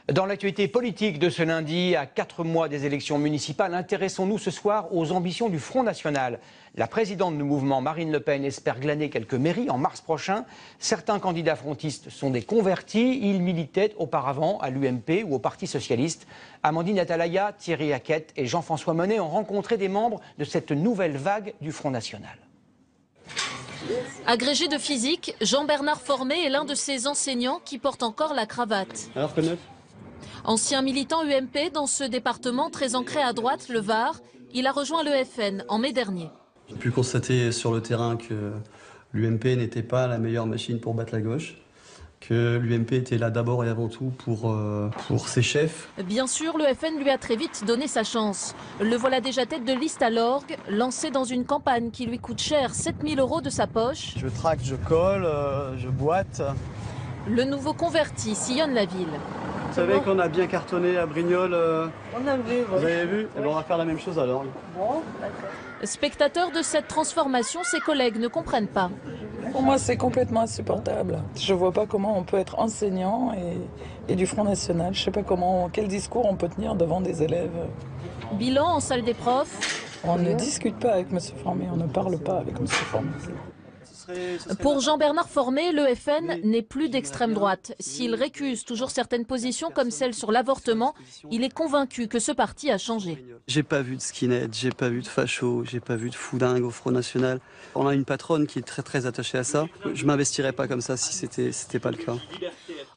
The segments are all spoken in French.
Dans l'actualité politique de ce lundi, à 4 mois des élections municipales, intéressons-nous ce soir aux ambitions du Front National. La présidente du mouvement, Marine Le Pen, espère glaner quelques mairies en mars prochain. Certains candidats frontistes sont des convertis. Ils militaient auparavant à l'UMP ou au Parti Socialiste. Amandine Atalaya, Thierry Hackett et Jean-François Monnet ont rencontré des membres de cette nouvelle vague du Front National. Agrégé de physique, Jean-Bernard Formé est l'un de ces enseignants qui portent encore la cravate. Alors que neuf. Ancien militant UMP dans ce département très ancré à droite, le Var, il a rejoint le FN en mai dernier. J'ai pu constater sur le terrain que l'UMP n'était pas la meilleure machine pour battre la gauche, que l'UMP était là d'abord et avant tout pour ses chefs. Bien sûr, le FN lui a très vite donné sa chance. Le voilà déjà tête de liste à l'orgue, lancé dans une campagne qui lui coûte cher, 7 000 € de sa poche. Je tracte, je colle, je boite. Le nouveau converti sillonne la ville. Vous savez qu'on a bien cartonné à Brignoles. On a vu. Vous avez vu? Eh ben, on va faire la même chose à l'orgue. Bon, d'accord. Spectateur de cette transformation, ses collègues ne comprennent pas. Pour moi, c'est complètement insupportable. Je ne vois pas comment on peut être enseignant et du Front National. Je ne sais pas quel discours on peut tenir devant des élèves. Bilan en salle des profs. On ne discute pas avec M. Formé, on ne parle pas avec M. Formé. Pour Jean-Bernard Formé, le FN n'est plus d'extrême droite. S'il récuse toujours certaines positions comme celle sur l'avortement, il est convaincu que ce parti a changé. J'ai pas vu de skinhead, j'ai pas vu de facho, j'ai pas vu de foudingue au Front National. On a une patronne qui est très attachée à ça. Je m'investirais pas comme ça si c'était pas le cas.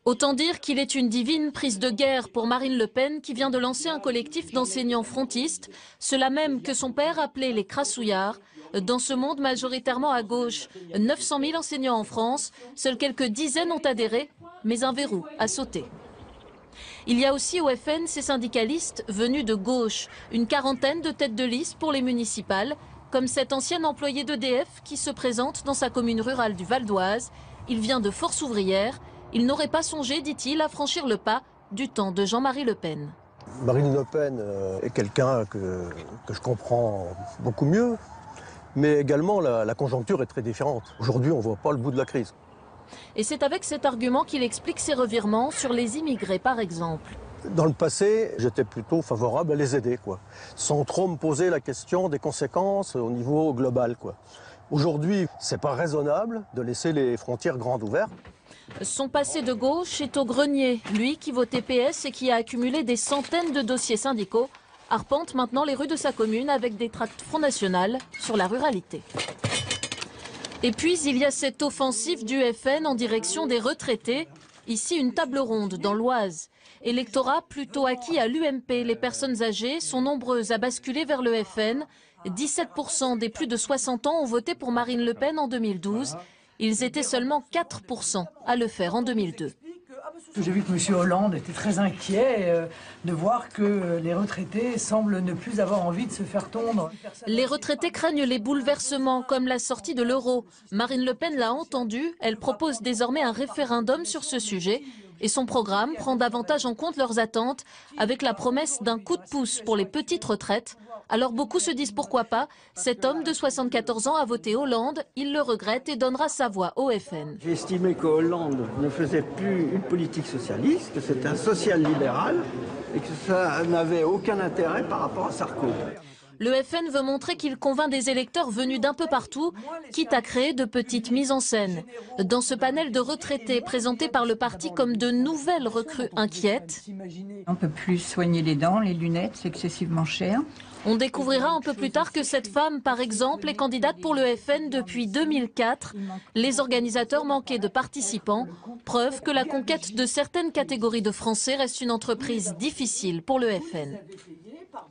Autant dire qu'il est une divine prise de guerre pour Marine Le Pen qui vient de lancer un collectif d'enseignants frontistes, ceux-là même que son père appelait les crassouillards. Dans ce monde majoritairement à gauche, 900 000 enseignants en France, seuls quelques dizaines ont adhéré, mais un verrou a sauté. Il y a aussi au FN ces syndicalistes venus de gauche, une quarantaine de têtes de liste pour les municipales, comme cet ancien employé d'EDF qui se présente dans sa commune rurale du Val d'Oise. Il vient de Force ouvrière. Il n'aurait pas songé, dit-il, à franchir le pas du temps de Jean-Marie Le Pen. Marine Le Pen est quelqu'un que je comprends beaucoup mieux. Mais également, la conjoncture est très différente. Aujourd'hui, on ne voit pas le bout de la crise. Et c'est avec cet argument qu'il explique ses revirements sur les immigrés, par exemple. Dans le passé, j'étais plutôt favorable à les aider, sans trop me poser la question des conséquences au niveau global. Aujourd'hui, ce n'est pas raisonnable de laisser les frontières grandes ouvertes. Son passé de gauche est au grenier. Lui qui votait PS et qui a accumulé des centaines de dossiers syndicaux, arpente maintenant les rues de sa commune avec des tracts Front National sur la ruralité. Et puis il y a cette offensive du FN en direction des retraités. Ici une table ronde dans l'Oise. Électorat plutôt acquis à l'UMP. Les personnes âgées sont nombreuses à basculer vers le FN. 17% des plus de 60 ans ont voté pour Marine Le Pen en 2012. Ils étaient seulement 4% à le faire en 2002. J'ai vu que M. Hollande était très inquiet de voir que les retraités semblent ne plus avoir envie de se faire tondre. Les retraités craignent les bouleversements comme la sortie de l'euro. Marine Le Pen l'a entendu, elle propose désormais un référendum sur ce sujet. Et son programme prend davantage en compte leurs attentes avec la promesse d'un coup de pouce pour les petites retraites. Alors beaucoup se disent pourquoi pas, cet homme de 74 ans a voté Hollande, il le regrette et donnera sa voix au FN. J'ai estimé que Hollande ne faisait plus une politique socialiste, que c'était un social-libéral et que ça n'avait aucun intérêt par rapport à Sarko. Le FN veut montrer qu'il convainc des électeurs venus d'un peu partout, quitte à créer de petites mises en scène. Dans ce panel de retraités présenté par le parti comme de nouvelles recrues inquiètes, on ne peut plus soigner les dents, les lunettes, c'est excessivement cher. On découvrira un peu plus tard que cette femme, par exemple, est candidate pour le FN depuis 2004. Les organisateurs manquaient de participants, preuve que la conquête de certaines catégories de Français reste une entreprise difficile pour le FN.